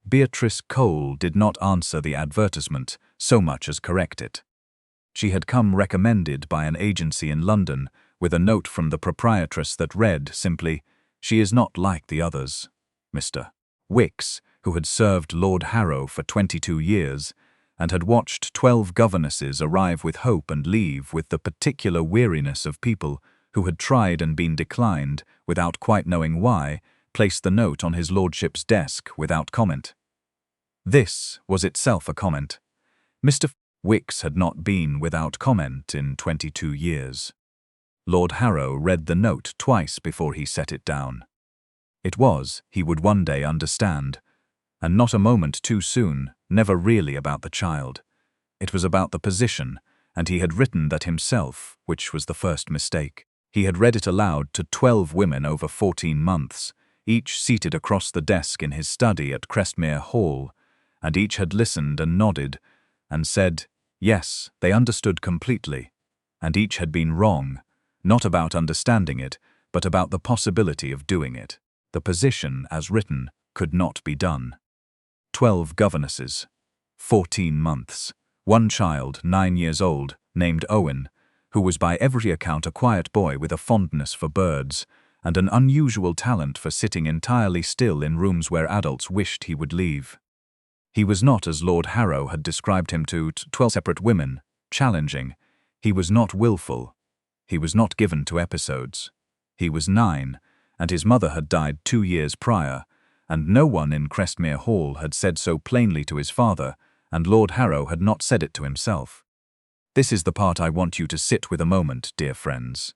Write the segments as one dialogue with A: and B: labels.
A: Beatrice Cole did not answer the advertisement so much as correct it. She had come recommended by an agency in London with a note from the proprietress that read simply, "She is not like the others." Mr. Wicks, who had served Lord Harrow for 22 years and had watched 12 governesses arrive with hope and leave with the particular weariness of people who had tried and been declined without quite knowing why, placed the note on his lordship's desk without comment. This was itself a comment. Mr. Wicks had not been without comment in 22 years. Lord Harrow read the note twice before he set it down. It was, he would one day understand, and not a moment too soon, never really about the child. It was about the position, and he had written that himself, which was the first mistake. He had read it aloud to 12 women over 14 months, each seated across the desk in his study at Crestmere Hall, and each had listened and nodded, and said, yes, they understood completely, and each had been wrong, not about understanding it, but about the possibility of doing it. The position, as written, could not be done. 12 governesses, 14 months, one child, 9 years old, named Owen, who was by every account a quiet boy with a fondness for birds, and an unusual talent for sitting entirely still in rooms where adults wished he would leave. He was not, as Lord Harrow had described him to 12 separate women, challenging. He was not willful. He was not given to episodes. He was 9, and his mother had died 2 years prior, and no one in Crestmere Hall had said so plainly to his father, and Lord Harrow had not said it to himself. This is the part I want you to sit with a moment, dear friends.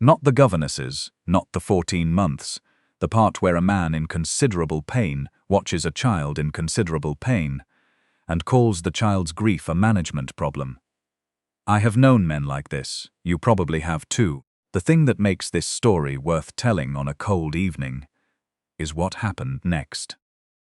A: Not the governesses, not the 14 months, the part where a man in considerable pain watches a child in considerable pain, and calls the child's grief a management problem. I have known men like this, you probably have too. The thing that makes this story worth telling on a cold evening is what happened next.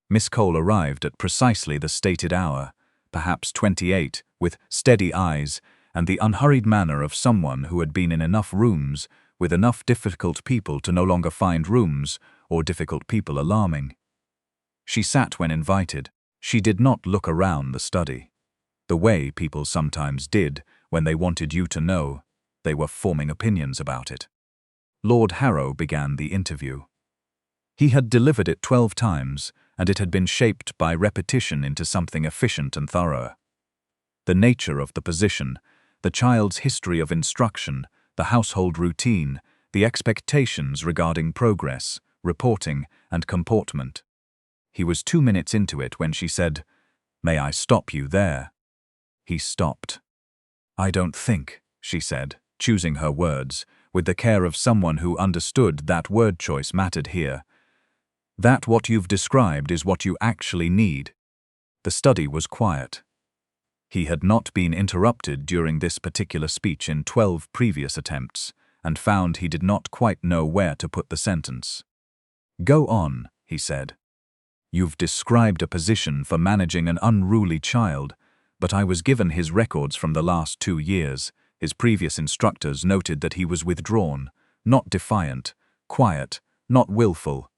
A: Miss Cole arrived at precisely the stated hour, perhaps 28, with steady eyes and the unhurried manner of someone who had been in enough rooms with enough difficult people to no longer find rooms or difficult people alarming. She sat when invited. She did not look around the study, the way people sometimes did when they wanted you to know they were forming opinions about it. Lord Harrow began the interview. He had delivered it 12 times, and it had been shaped by repetition into something efficient and thorough. The nature of the position, the child's history of instruction, the household routine, the expectations regarding progress, reporting, and comportment. He was 2 minutes into it when she said, "May I stop you there?" He stopped. "I don't think," she said, choosing her words, with the care of someone who understood that word choice mattered here, "that what you've described is what you actually need." The study was quiet. He had not been interrupted during this particular speech in 12 previous attempts, and found he did not quite know where to put the sentence. "Go on," he said. "You've described a position for managing an unruly child, but I was given his records from the last 2 years. His previous instructors noted that he was withdrawn, not defiant, quiet, not willful.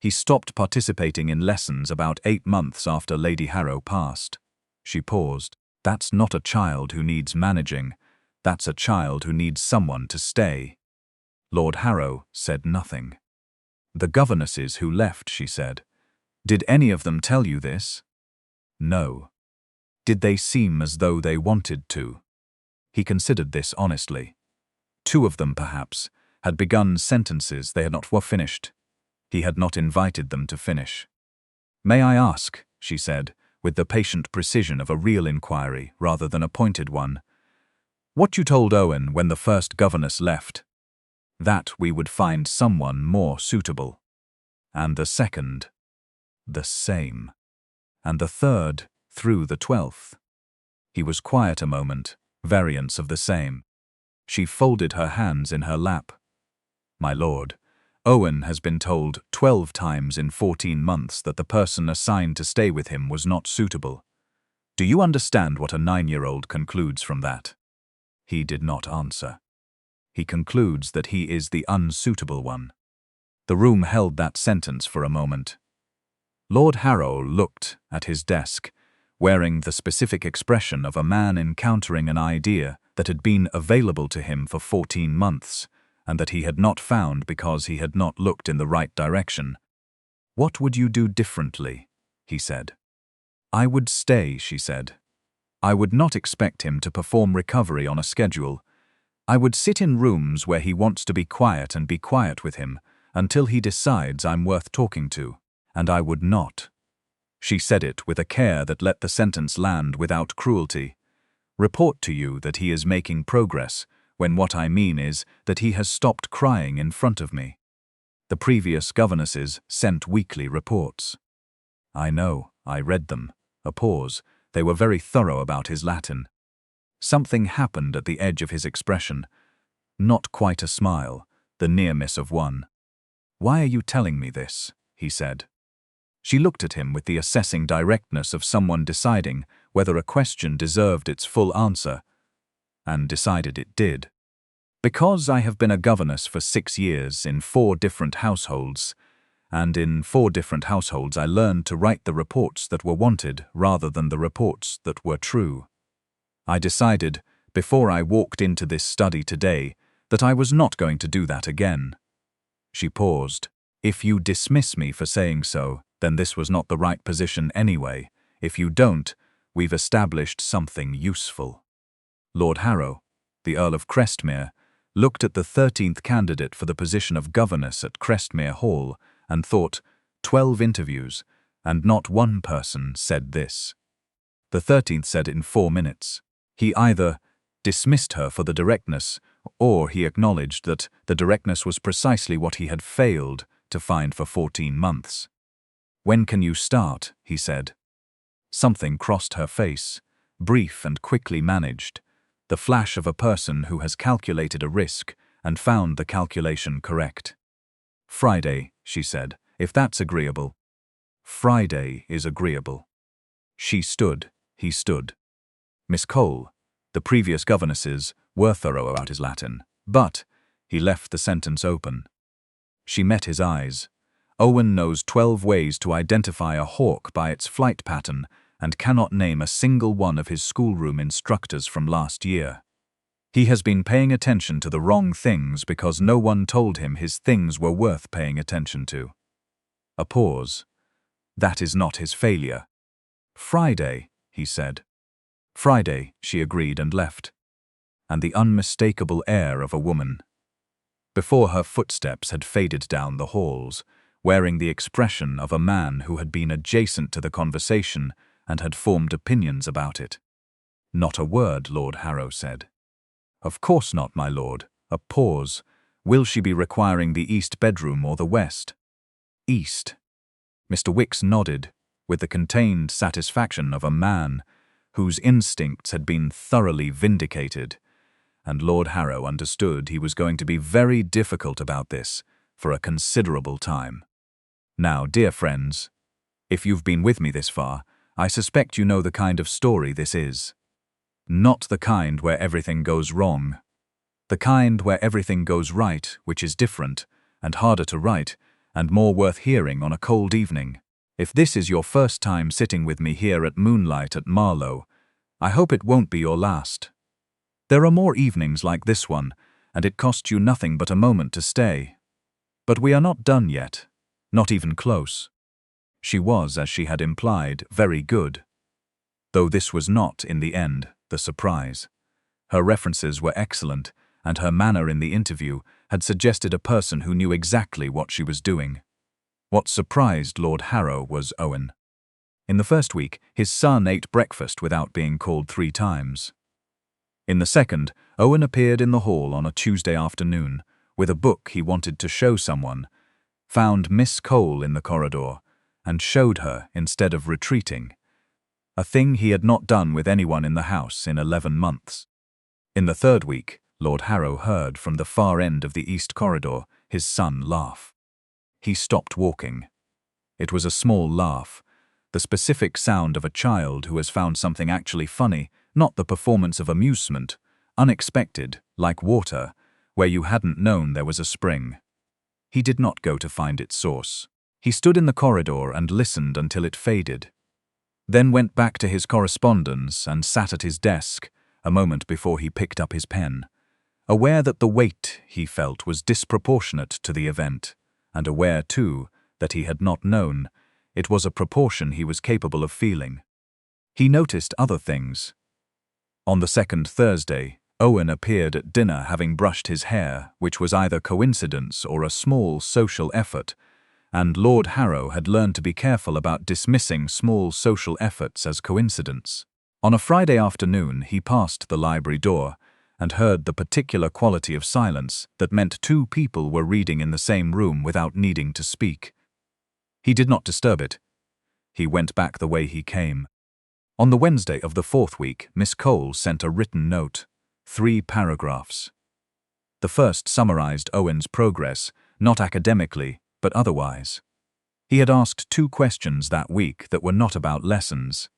A: He stopped participating in lessons about 8 months after Lady Harrow passed." She paused. "That's not a child who needs managing. That's a child who needs someone to stay." Lord Harrow said nothing. "The governesses who left," she said. "Did any of them tell you this?" "No." "Did they seem as though they wanted to?" He considered this honestly. 2 of them, perhaps, had begun sentences they had not finished. He had not invited them to finish. "May I ask," she said, with the patient precision of a real inquiry rather than a pointed one, "what you told Owen when the first governess left?" "That we would find someone more suitable." "And the second?" "The same." "And the third, through the 12th?" He was quiet a moment, variants of the same. She folded her hands in her lap. "My lord, Owen has been told 12 times in 14 months that the person assigned to stay with him was not suitable. Do you understand what a 9-year-old concludes from that?" He did not answer. "He concludes that he is the unsuitable one." The room held that sentence for a moment. Lord Harrow looked at his desk, wearing the specific expression of a man encountering an idea that had been available to him for 14 months, and that he had not found because he had not looked in the right direction. "What would you do differently?" he said. "I would stay," she said. "I would not expect him to perform recovery on a schedule. I would sit in rooms where he wants to be quiet and be quiet with him until he decides I'm worth talking to, and I would not." She said it with a care that let the sentence land without cruelty. "Report to you that he is making progress, when what I mean is that he has stopped crying in front of me." The previous governesses sent weekly reports. "I know, I read them." A pause. They were very thorough about his Latin. Something happened at the edge of his expression. Not quite a smile, the near miss of one. "Why are you telling me this?" he said. She looked at him with the assessing directness of someone deciding whether a question deserved its full answer, and decided it did. "Because I have been a governess for 6 years in 4 different households, and in 4 different households I learned to write the reports that were wanted rather than the reports that were true. I decided, before I walked into this study today, that I was not going to do that again." She paused. "If you dismiss me for saying so, then this was not the right position anyway. If you don't, we've established something useful." Lord Harrow, the Earl of Crestmere, looked at the 13th candidate for the position of governess at Crestmere Hall and thought, 12 interviews, and not one person said this. The 13th said in 4 minutes. He either dismissed her for the directness, or he acknowledged that the directness was precisely what he had failed to find for 14 months. "When can you start?" he said. Something crossed her face, brief and quickly managed, the flash of a person who has calculated a risk and found the calculation correct. "Friday," she said, "if that's agreeable." "Friday is agreeable." She stood, he stood. Miss Cole, the previous governesses, were thorough about his Latin, but he left the sentence open. She met his eyes. "Owen knows 12 ways to identify a hawk by its flight pattern and cannot name a single one of his schoolroom instructors from last year. He has been paying attention to the wrong things because no one told him his things were worth paying attention to." A pause. "That is not his failure." "Friday," he said. "Friday," she agreed and left. And the unmistakable air of a woman. Before her footsteps had faded down the halls, wearing the expression of a man who had been adjacent to the conversation and had formed opinions about it. "Not a word," Lord Harrow said. "Of course not, my lord." A pause. "Will she be requiring the east bedroom or the west?" "East." Mr. Wicks nodded, with the contained satisfaction of a man whose instincts had been thoroughly vindicated, and Lord Harrow understood he was going to be very difficult about this for a considerable time. Now, dear friends, if you've been with me this far, I suspect you know the kind of story this is. Not the kind where everything goes wrong. The kind where everything goes right, which is different, and harder to write, and more worth hearing on a cold evening. If this is your first time sitting with me here at Moonlight at Marlowe, I hope it won't be your last. There are more evenings like this one, and it costs you nothing but a moment to stay. But we are not done yet, not even close." She was, as she had implied, very good. Though this was not, in the end, the surprise. Her references were excellent, and her manner in the interview had suggested a person who knew exactly what she was doing. What surprised Lord Harrow was Owen. In the first week, his son ate breakfast without being called 3 times. In the second, Owen appeared in the hall on a Tuesday afternoon, with a book he wanted to show someone, found Miss Cole in the corridor, and showed her instead of retreating, a thing he had not done with anyone in the house in 11 months. In the third week, Lord Harrow heard from the far end of the east corridor his son laugh. He stopped walking. It was a small laugh, the specific sound of a child who has found something actually funny, not the performance of amusement, unexpected, like water, where you hadn't known there was a spring. He did not go to find its source. He stood in the corridor and listened until it faded, then went back to his correspondence and sat at his desk a moment before he picked up his pen, aware that the weight he felt was disproportionate to the event, and aware, too, that he had not known it was a proportion he was capable of feeling. He noticed other things. On the second Thursday, Owen appeared at dinner having brushed his hair, which was either coincidence or a small social effort, and Lord Harrow had learned to be careful about dismissing small social efforts as coincidence. On a Friday afternoon, he passed the library door and heard the particular quality of silence that meant two people were reading in the same room without needing to speak. He did not disturb it. He went back the way he came. On the Wednesday of the fourth week, Miss Cole sent a written note, 3 paragraphs. The first summarized Owen's progress, not academically, but otherwise. He had asked 2 questions that week that were not about lessons.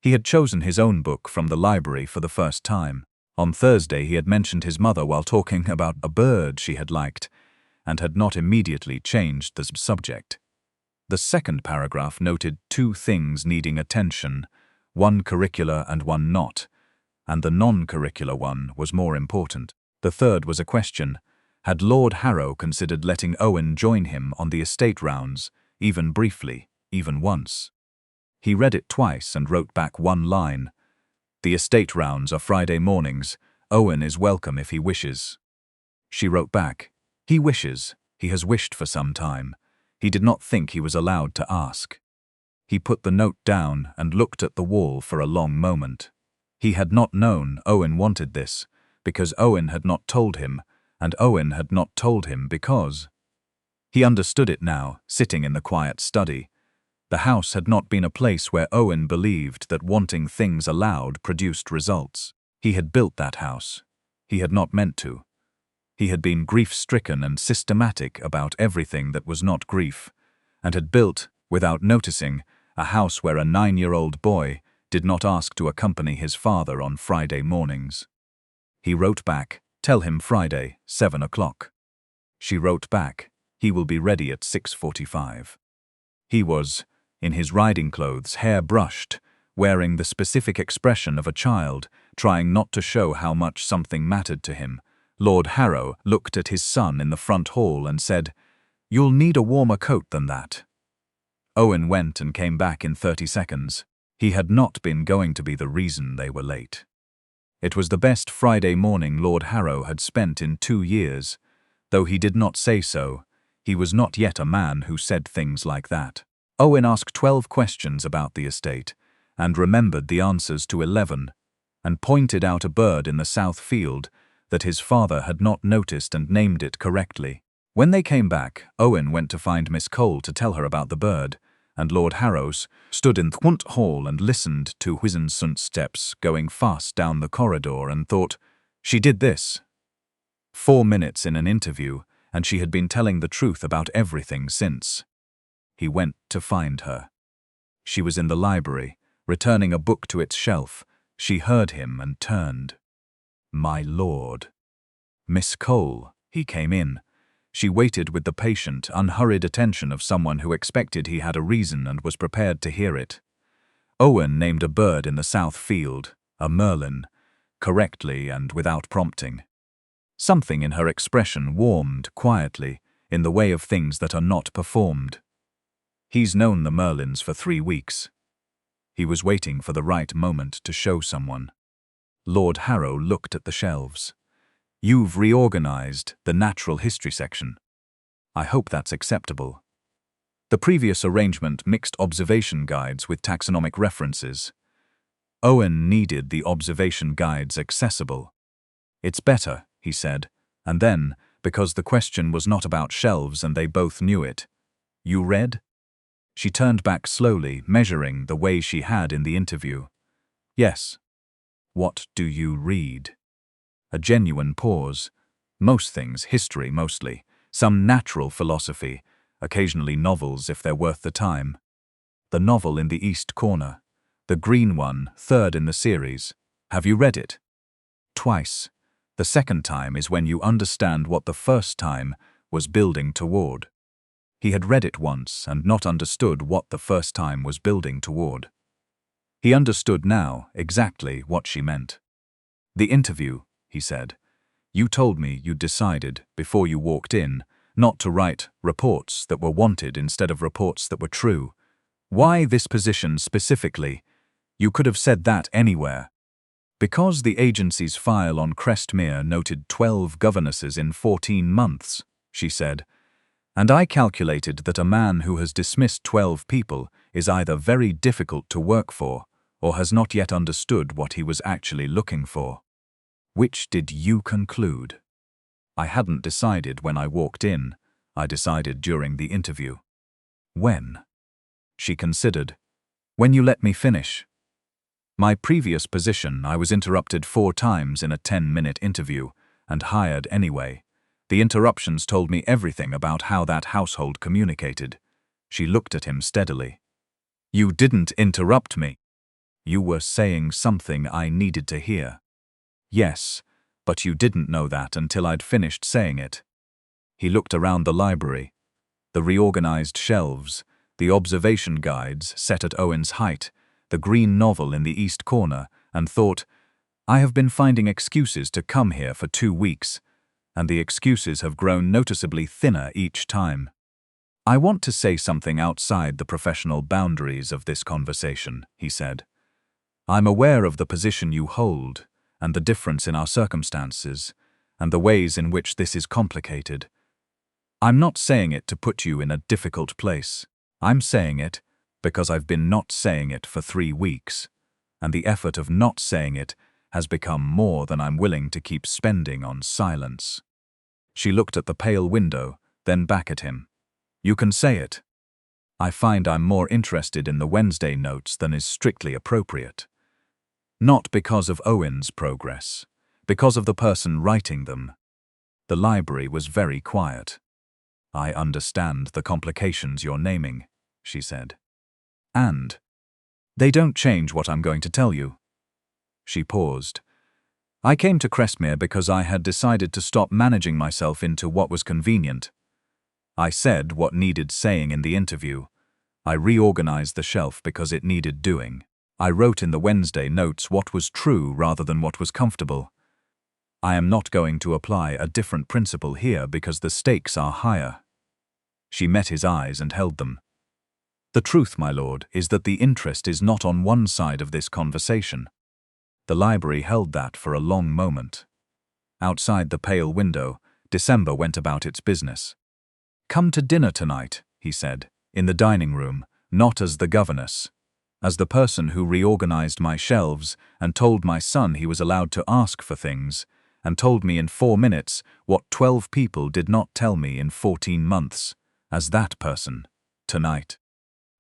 A: He had chosen his own book from the library for the first time. On Thursday he had mentioned his mother while talking about a bird she had liked, and had not immediately changed the subject. The second paragraph noted 2 things needing attention, one curricular and one not, and the non-curricular one was more important. The third was a question. Had Lord Harrow considered letting Owen join him on the estate rounds, even briefly, even once? He read it twice and wrote back 1 line. The estate rounds are Friday mornings. Owen is welcome if he wishes. She wrote back, he wishes. He has wished for some time. He did not think he was allowed to ask. He put the note down and looked at the wall for a long moment. He had not known Owen wanted this, because Owen had not told him, and Owen had not told him because. He understood it now, sitting in the quiet study. The house had not been a place where Owen believed that wanting things aloud produced results. He had built that house. He had not meant to. He had been grief-stricken and systematic about everything that was not grief, and had built, without noticing, a house where a 9-year-old boy did not ask to accompany his father on Friday mornings. He wrote back, tell him Friday, 7 o'clock. She wrote back, he will be ready at 6:45. He was, in his riding clothes, hair brushed, wearing the specific expression of a child, trying not to show how much something mattered to him. Lord Harrow looked at his son in the front hall and said, "You'll need a warmer coat than that." Owen went and came back in 30 seconds. He had not been going to be the reason they were late. It was the best Friday morning Lord Harrow had spent in 2 years. Though he did not say so, he was not yet a man who said things like that. Owen asked 12 questions about the estate, and remembered the answers to 11, and pointed out a bird in the south field that his father had not noticed and named it correctly. When they came back, Owen went to find Miss Cole to tell her about the bird, and Lord Harrow stood in the front hall and listened to Whisensunt's steps going fast down the corridor and thought, she did this. 4 minutes in an interview, and she had been telling the truth about everything since. He went to find her. She was in the library, returning a book to its shelf. She heard him and turned. My lord. Miss Cole. He came in. She waited with the patient, unhurried attention of someone who expected he had a reason and was prepared to hear it. Owen named a bird in the south field, a merlin, correctly and without prompting. Something in her expression warmed quietly, in the way of things that are not performed. He's known the merlins for 3 weeks. He was waiting for the right moment to show someone. Lord Harrow looked at the shelves. You've reorganized the natural history section. I hope that's acceptable. The previous arrangement mixed observation guides with taxonomic references. Owen needed the observation guides accessible. It's better, he said, and then, because the question was not about shelves and they both knew it. You read? She turned back slowly, measuring the way she had in the interview. Yes. What do you read? A genuine pause. Most things, history mostly, some natural philosophy, occasionally novels if they're worth the time. The novel in the east corner, the green one, 3rd in the series. Have you read it? Twice. The second time is when you understand what the first time was building toward. He had read it once and not understood what the first time was building toward. He understood now exactly what she meant. "The interview," he said. "You told me you'd decided, before you walked in, not to write reports that were wanted instead of reports that were true. Why this position specifically? You could have said that anywhere." "Because the agency's file on Crestmere noted 12 governesses in 14 months, she said. "And I calculated that a man who has dismissed 12 people is either very difficult to work for or has not yet understood what he was actually looking for." "Which did you conclude?" "I hadn't decided when I walked in. I decided during the interview." "When?" She considered. "When you let me finish." "My previous position, I was interrupted 4 times in a 10-minute interview, and hired anyway. The interruptions told me everything about how that household communicated." She looked at him steadily. "You didn't interrupt me." "You were saying something I needed to hear." "Yes, but you didn't know that until I'd finished saying it." He looked around the library. The reorganized shelves, the observation guides set at Owen's height, the green novel in the east corner, and thought, "I have been finding excuses to come here for 2 weeks, and the excuses have grown noticeably thinner each time. I want to say something outside the professional boundaries of this conversation," he said. "I'm aware of the position you hold, and the difference in our circumstances, and the ways in which this is complicated. I'm not saying it to put you in a difficult place. I'm saying it because I've been not saying it for 3 weeks, and the effort of not saying it has become more than I'm willing to keep spending on silence." She looked at the pale window, then back at him. "You can say it. I find I'm more interested in the Wednesday notes than is strictly appropriate. Not because of Owen's progress, because of the person writing them." The library was very quiet. "I understand the complications you're naming," she said. "And they don't change what I'm going to tell you." She paused. "I came to Crestmere because I had decided to stop managing myself into what was convenient. I said what needed saying in the interview. I reorganized the shelf because it needed doing. I wrote in the Wednesday notes what was true rather than what was comfortable. I am not going to apply a different principle here because the stakes are higher." She met his eyes and held them. "The truth, my lord, is that the interest is not on one side of this conversation." The library held that for a long moment. Outside the pale window, December went about its business. "Come to dinner tonight," he said, "in the dining room, not as the governess. As the person who reorganized my shelves and told my son he was allowed to ask for things, and told me in 4 minutes what 12 people did not tell me in 14 months. As that person, tonight."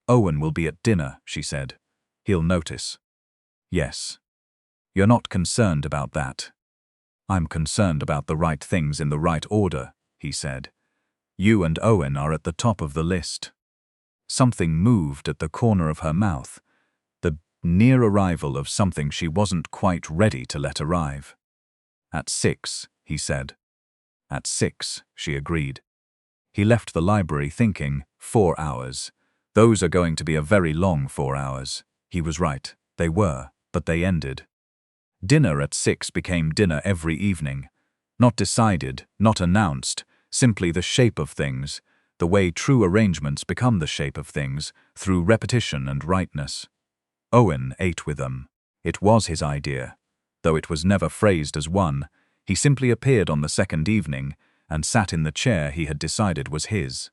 A: "Owen will be at dinner," she said. "He'll notice." "Yes. You're not concerned about that." "I'm concerned about the right things in the right order," he said. "You and Owen are at the top of the list." Something moved at the corner of her mouth, the near arrival of something she wasn't quite ready to let arrive. "At 6, he said. "At 6, she agreed. He left the library thinking, 4 hours. Those are going to be a very long 4 hours. He was right, they were, but they ended. Dinner at 6 became dinner every evening. Not decided, not announced, simply the shape of things, the way true arrangements become the shape of things, through repetition and rightness. Owen ate with them. It was his idea. Though it was never phrased as one, he simply appeared on the second evening and sat in the chair he had decided was his.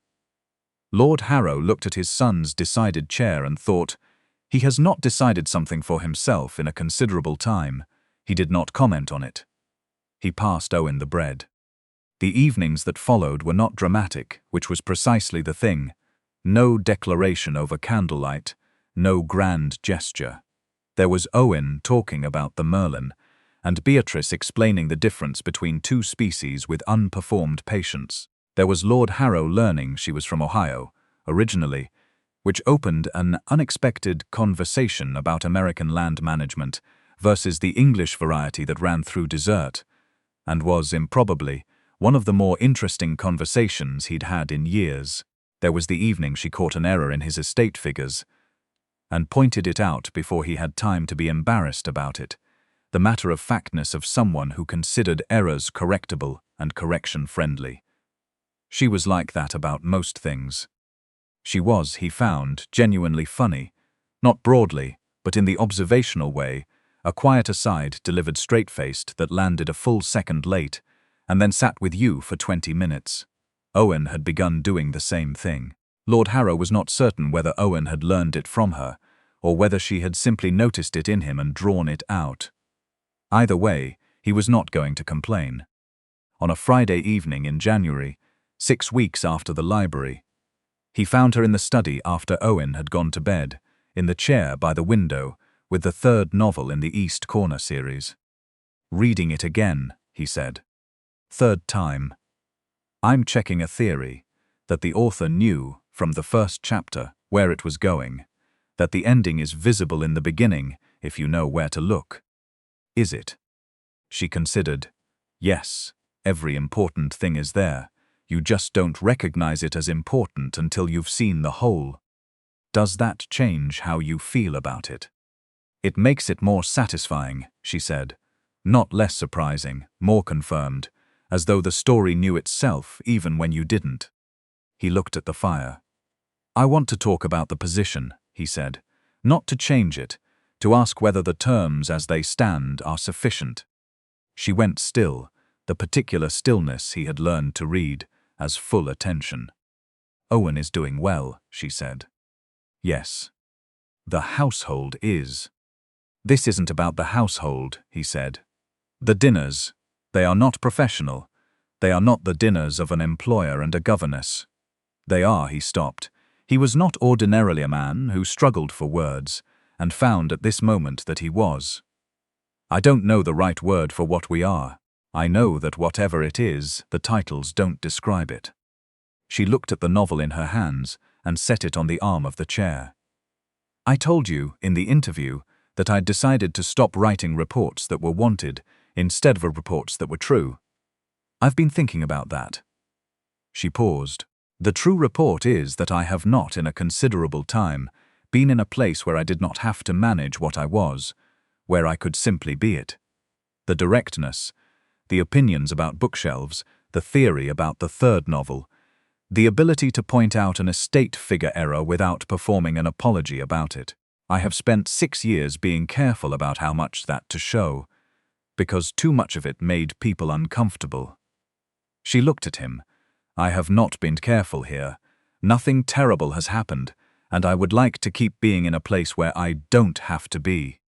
A: Lord Harrow looked at his son's decided chair and thought, "He has not decided something for himself in a considerable time." He did not comment on it. He passed Owen the bread. The evenings that followed were not dramatic, which was precisely the thing. No declaration over candlelight, no grand gesture. There was Owen talking about the Merlin, and Beatrice explaining the difference between 2 species with unperformed patients. There was Lord Harrow learning she was from Ohio, originally, which opened an unexpected conversation about American land management versus the English variety that ran through dessert, and was, improbably, one of the more interesting conversations he'd had in years. There was the evening she caught an error in his estate figures and pointed it out before he had time to be embarrassed about it, the matter-of-factness of someone who considered errors correctable and correction-friendly. She was like that about most things. She was, he found, genuinely funny, not broadly, but in the observational way, a quiet aside delivered straight-faced that landed a full second late, and then sat with you for 20 minutes. Owen had begun doing the same thing. Lord Harrow was not certain whether Owen had learned it from her, or whether she had simply noticed it in him and drawn it out. Either way, he was not going to complain. On a Friday evening in January, 6 weeks after the library, he found her in the study after Owen had gone to bed, in the chair by the window, with the third novel in the East Corner series. "Reading it again," he said. "Third time. I'm checking a theory that the author knew from the first chapter where it was going, that the ending is visible in the beginning if you know where to look. Is it?" She considered. "Yes, every important thing is there. You just don't recognize it as important until you've seen the whole. Does that change how you feel about it?" "It makes it more satisfying," she said. "Not less surprising, more confirmed, as though the story knew itself even when you didn't." He looked at the fire. "I want to talk about the position," he said. "Not to change it, to ask whether the terms as they stand are sufficient." She went still, the particular stillness he had learned to read as full attention. "Owen is doing well," she said. "Yes. The household is." "This isn't about the household," he said. "The dinners, they are not professional. They are not the dinners of an employer and a governess. They are," he stopped. He was not ordinarily a man who struggled for words, and found at this moment that he was. "I don't know the right word for what we are. I know that whatever it is, the titles don't describe it." She looked at the novel in her hands and set it on the arm of the chair. "I told you, in the interview, that I'd decided to stop writing reports that were wanted instead of reports that were true. I've been thinking about that." She paused. "The true report is that I have not, in a considerable time, been in a place where I did not have to manage what I was, where I could simply be it. The directness, the opinions about bookshelves, the theory about the third novel, the ability to point out an estate figure error without performing an apology about it. I have spent 6 years being careful about how much that to show, because too much of it made people uncomfortable." She looked at him. "I have not been careful here. Nothing terrible has happened, and I would like to keep being in a place where I don't have to be."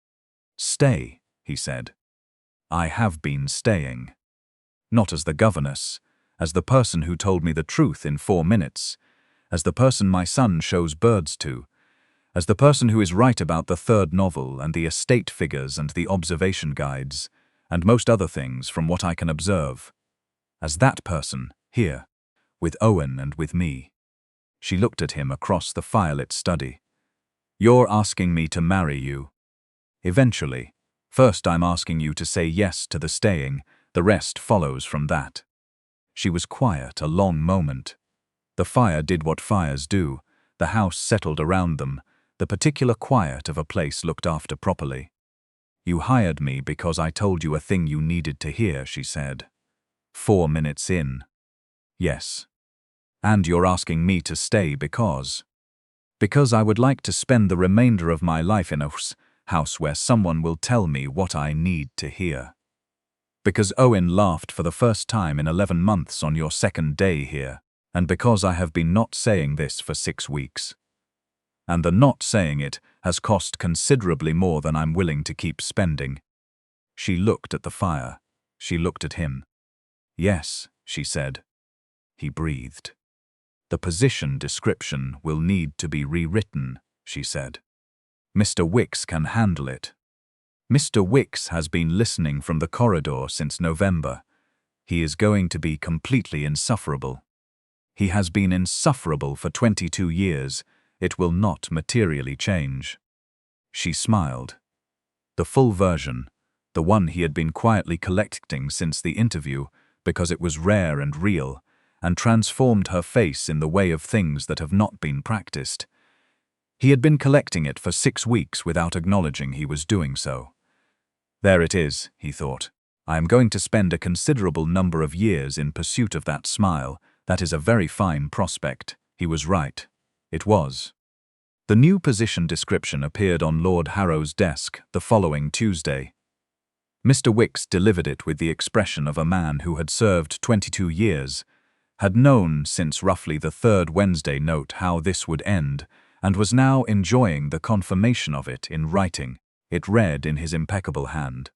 A: "Stay," he said. "I have been staying. Not as the governess, as the person who told me the truth in 4 minutes, as the person my son shows birds to, as the person who is right about the third novel and the estate figures and the observation guides, and most other things from what I can observe. As that person, here, with Owen and with me." She looked at him across the firelit study. "You're asking me to marry you. Eventually. First I'm asking you to say yes to the staying, the rest follows from that." She was quiet a long moment. The fire did what fires do. The house settled around them, the particular quiet of a place looked after properly. "You hired me because I told you a thing you needed to hear," she said. 4 minutes in. "Yes. And you're asking me to stay because I would like to spend the remainder of my life in a house where someone will tell me what I need to hear. Because Owen laughed for the first time in 11 months on your second day here, and because I have been not saying this for 6 weeks. And the not saying it has cost considerably more than I'm willing to keep spending." She looked at the fire. She looked at him. "Yes," she said. He breathed. "The position description will need to be rewritten," she said. "Mr. Wicks can handle it. Mr. Wicks has been listening from the corridor since November. He is going to be completely insufferable. He has been insufferable for 22 years. It will not materially change." She smiled. The full version, the one he had been quietly collecting since the interview, because it was rare and real, and transformed her face in the way of things that have not been practiced. He had been collecting it for 6 weeks without acknowledging he was doing so. There it is, he thought. I am going to spend a considerable number of years in pursuit of that smile. That is a very fine prospect. He was right. It was. The new position description appeared on Lord Harrow's desk the following Tuesday. Mr. Wicks delivered it with the expression of a man who had served 22 years, had known since roughly the 3rd Wednesday note how this would end, and was now enjoying the confirmation of it in writing. It read in his impeccable hand.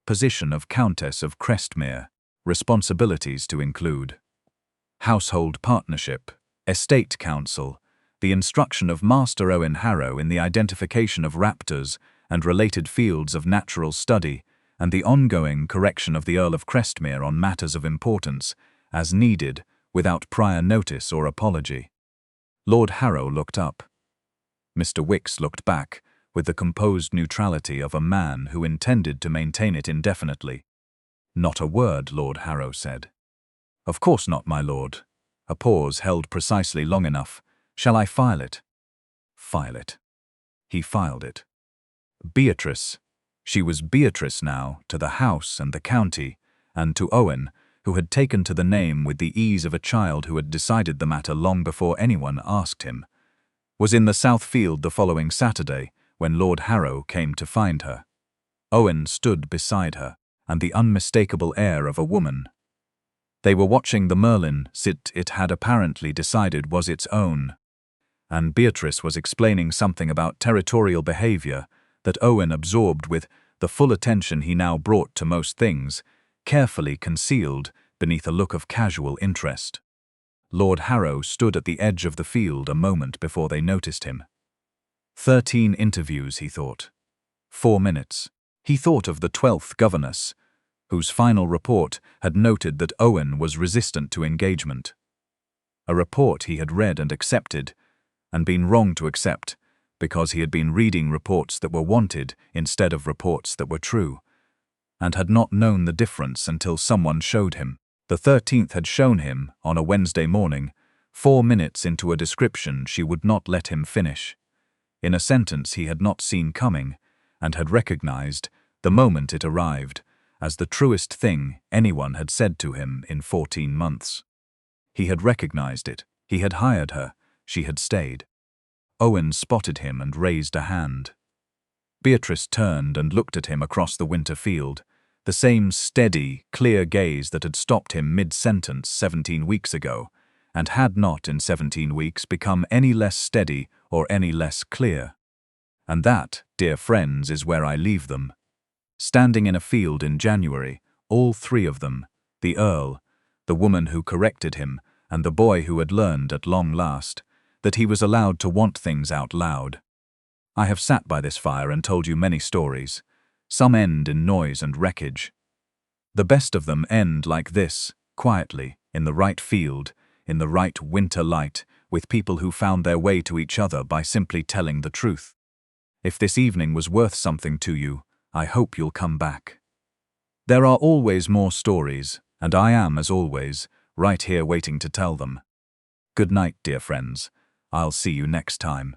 A: Position of Countess of Crestmere. Responsibilities to include household partnership, estate council, the instruction of Master Owen Harrow in the identification of raptors and related fields of natural study, and the ongoing correction of the Earl of Crestmere on matters of importance, as needed, without prior notice or apology. Lord Harrow looked up. Mr. Wicks looked back, with the composed neutrality of a man who intended to maintain it indefinitely. Not a word, Lord Harrow said. Of course not, my lord. A pause held precisely long enough. Shall I file it? File it. He filed it. Beatrice. She was Beatrice now, to the house and the county, and to Owen, who had taken to the name with the ease of a child who had decided the matter long before anyone asked him, was in the South Field the following Saturday, when Lord Harrow came to find her. Owen stood beside her, and the unmistakable air of a woman. They were watching the Merlin sit it had apparently decided was its own, and Beatrice was explaining something about territorial behavior that Owen absorbed with the full attention he now brought to most things, carefully concealed beneath a look of casual interest. Lord Harrow stood at the edge of the field a moment before they noticed him. 13 interviews, he thought. 4 minutes. He thought of the 12th governess, whose final report had noted that Owen was resistant to engagement. A report he had read and accepted, and been wrong to accept, because he had been reading reports that were wanted instead of reports that were true, and had not known the difference until someone showed him. The 13th had shown him, on a Wednesday morning, 4 minutes into a description she would not let him finish, in a sentence he had not seen coming, and had recognized, the moment it arrived, as the truest thing anyone had said to him in 14 months. He had recognized it. He had hired her. She had stayed. Owen spotted him and raised a hand. Beatrice turned and looked at him across the winter field, the same steady, clear gaze that had stopped him mid-sentence 17 weeks ago, and had not in 17 weeks become any less steady or any less clear. And that, dear friends, is where I leave them. Standing in a field in January, all 3 of them, the Earl, the woman who corrected him, and the boy who had learned at long last that he was allowed to want things out loud. I have sat by this fire and told you many stories. Some end in noise and wreckage. The best of them end like this, quietly, in the right field, in the right winter light, with people who found their way to each other by simply telling the truth. If this evening was worth something to you, I hope you'll come back. There are always more stories, and I am, as always, right here waiting to tell them. Good night, dear friends. I'll see you next time.